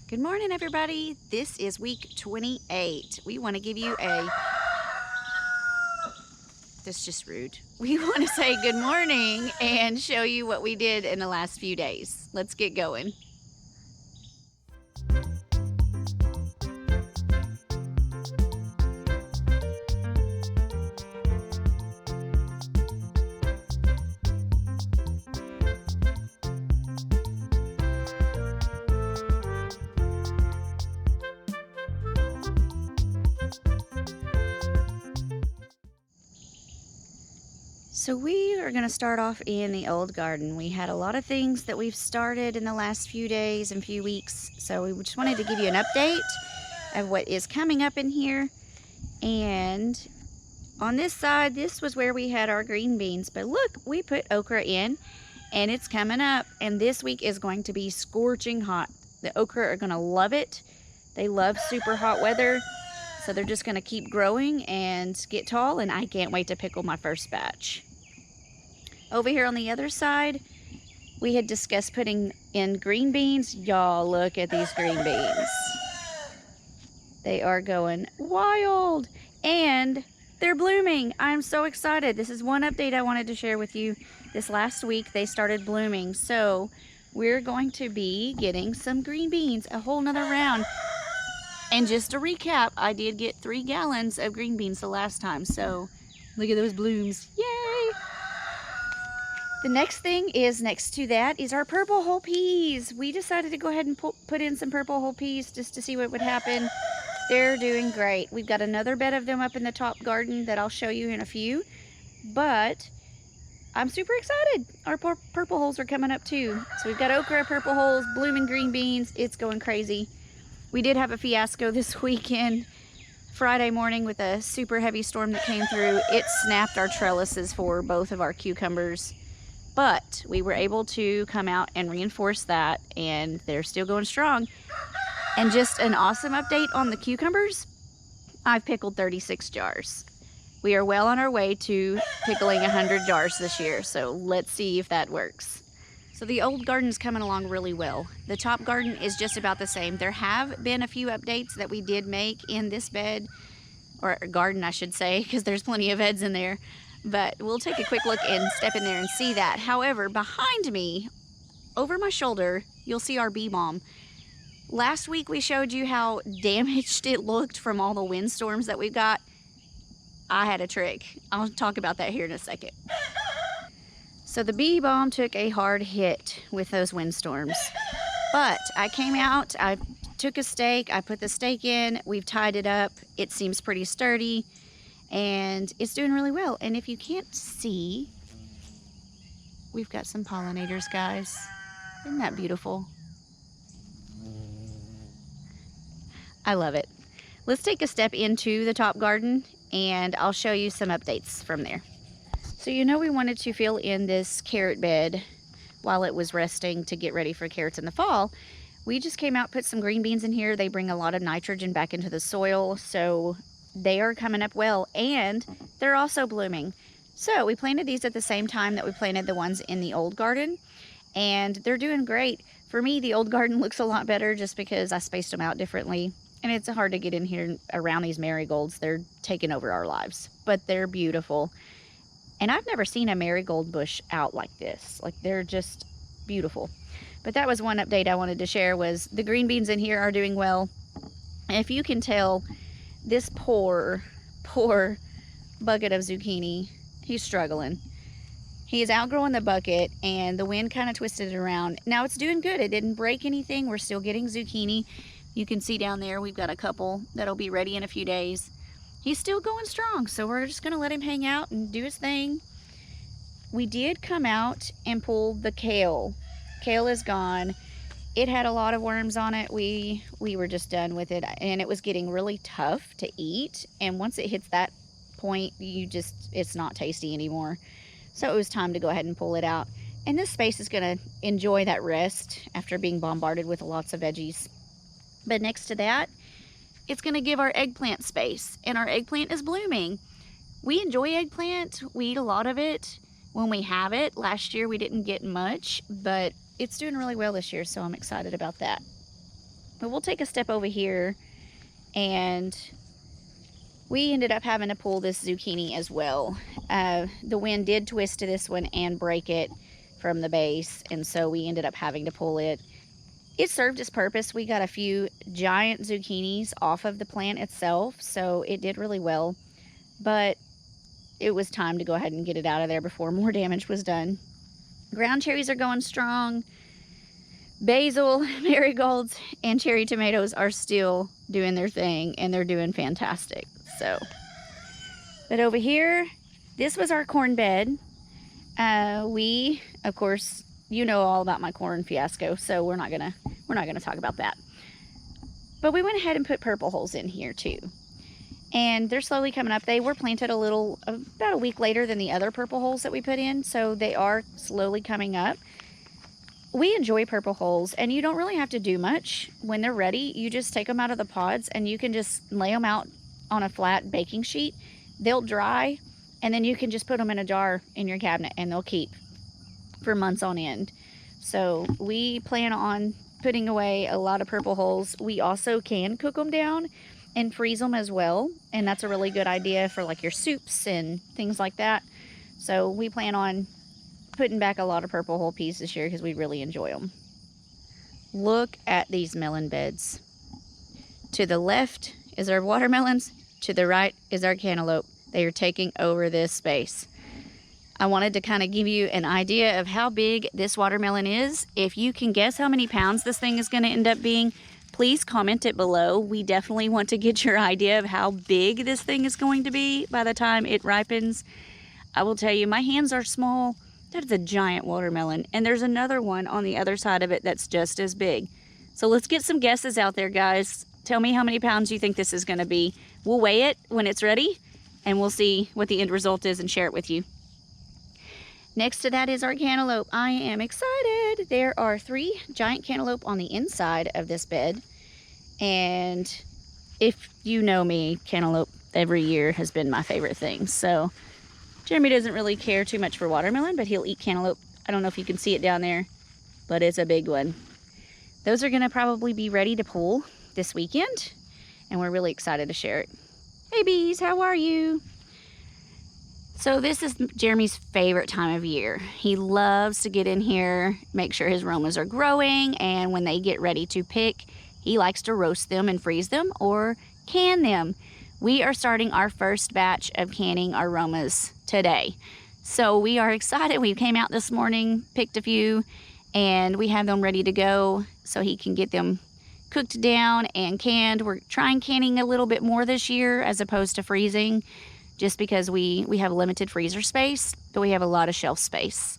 Good morning, everybody. This is week 28. We want to give you that's just rude. We want to say good morning and show you what we did in the last few days. Let's get going. So we are going to start off in the old garden. We had a lot of things that we've started in the last few days and few weeks. So we just wanted to give you an update of what is coming up in here. And on this side, this was where we had our green beans. But look, we put okra in and it's coming up. And this week is going to be scorching hot. The okra are going to love it. They love super hot weather. So they're just going to keep growing and get tall. And I can't wait to pickle my first batch. Over here on the other side, we had discussed putting in green beans. Y'all, look at these green beans. They are going wild and they're blooming. I'm so excited. This is one update I wanted to share with you. This last week, they started blooming. So we're going to be getting some green beans, a whole nother round. And just to recap, I did get 3 gallons of green beans the last time. So look at those blooms. Yay! The next thing is next to that is our purple whole peas. We decided to go ahead and put in some purple whole peas just to see what would happen. They're doing great. We've got another bed of them up in the top garden that I'll show you in a few. But I'm super excited. Our purple holes are coming up too. So we've got okra, purple holes, blooming green beans. It's going crazy. We did have a fiasco this weekend. Friday morning with a super heavy storm that came through. It snapped our trellises for both of our cucumbers. But we were able to come out and reinforce that, and they're still going strong. And just an awesome update on the cucumbers. I've pickled 36 jars. We are well on our way to pickling 100 jars this year, so let's see if that works. So the old garden's coming along really well. The top garden is just about the same. There have been a few updates that we did make in this bed, or garden I should say, because there's plenty of beds in there. But we'll take a quick look and step in there and see that. However, behind me, over my shoulder, you'll see our bee balm. Last week we showed you how damaged it looked from all the windstorms that we've got. I had a trick. I'll talk about that here in a second. So the bee balm took a hard hit with those windstorms. But I came out, I took a stake, I put the stake in, we've tied it up. It seems pretty sturdy. And it's doing really well. And if you can't see, we've got some pollinators, guys. Isn't that beautiful? I love it. Let's take a step into the top garden and I'll show you some updates from there. So you know we wanted to fill in this carrot bed while it was resting to get ready for carrots in the fall. We just came out, put some green beans in here. They bring a lot of nitrogen back into the soil, so they are coming up well, and they're also blooming. So we planted these at the same time that we planted the ones in the old garden, and they're doing great. For me, the old garden looks a lot better just because I spaced them out differently, and it's hard to get in here around these marigolds. They're taking over our lives, but they're beautiful. And I've never seen a marigold bush out like this. Like, they're just beautiful. But that was one update I wanted to share, was the green beans in here are doing well. And if you can tell, this poor bucket of zucchini, he's struggling. He is outgrowing the bucket and the wind kind of twisted it around. Now it's doing good. It didn't break anything. We're still getting zucchini. You can see down there, we've got a couple that'll be ready in a few days. He's still going strong, so we're just gonna let him hang out and do his thing. We did come out and pull the kale. Kale is gone. It had a lot of worms on it. We were just done with it, and it was getting really tough to eat. And once it hits that point, it's not tasty anymore. So it was time to go ahead and pull it out. And this space is gonna enjoy that rest after being bombarded with lots of veggies. But next to that, it's gonna give our eggplant space, and our eggplant is blooming. We enjoy eggplant. We eat a lot of it when we have it. Last year we didn't get much, but it's doing really well this year, so I'm excited about that. But we'll take a step over here, and we ended up having to pull this zucchini as well. The wind did twist to this one and break it from the base, and so we ended up having to pull it. It served its purpose. We got a few giant zucchinis off of the plant itself, so it did really well. But it was time to go ahead and get it out of there before more damage was done. Ground cherries are going strong. Basil, marigolds, and cherry tomatoes are still doing their thing, and they're doing fantastic. So, but over here, this was our corn bed. We, of course, you know all about my corn fiasco, so we're not gonna talk about that. But we went ahead and put purple holes in here too, and they're slowly coming up. They were planted about a week later than the other purple holes that we put in, so they are slowly coming up. We enjoy purple holes, and you don't really have to do much. When they're ready, you just take them out of the pods and you can just lay them out on a flat baking sheet. They'll dry, and then you can just put them in a jar in your cabinet and they'll keep for months on end. So we plan on putting away a lot of purple holes. We also can cook them down and freeze them as well, and that's a really good idea for like your soups and things like that. So we plan on putting back a lot of purple hole peas this year because we really enjoy them. Look at these melon beds. To the left is our watermelons. To the right is our cantaloupe. They are taking over this space. I wanted to kind of give you an idea of how big this watermelon is. If you can guess how many pounds this thing is going to end up being, please comment it below. We definitely want to get your idea of how big this thing is going to be by the time it ripens. I will tell you, my hands are small. That is a giant watermelon, and there's another one on the other side of it that's just as big. So let's get some guesses out there, guys. Tell me how many pounds you think this is going to be. We'll weigh it when it's ready, and we'll see what the end result is and share it with you. Next to that is our cantaloupe. I am excited. There are 3 giant cantaloupe on the inside of this bed, and if you know me, cantaloupe every year has been my favorite thing. So Jeremy doesn't really care too much for watermelon, but he'll eat cantaloupe. I don't know if you can see it down there, but it's a big one. Those are gonna probably be ready to pull this weekend, and we're really excited to share it. Hey bees, how are you? So this is Jeremy's favorite time of year. He loves to get in here, make sure his romas are growing, and when they get ready to pick, he likes to roast them and freeze them or can them. We are starting our first batch of canning our romas today. So we are excited. We came out this morning, picked a few, and we have them ready to go so he can get them cooked down and canned. We're trying canning a little bit more this year as opposed to freezing, just because we have limited freezer space, but we have a lot of shelf space.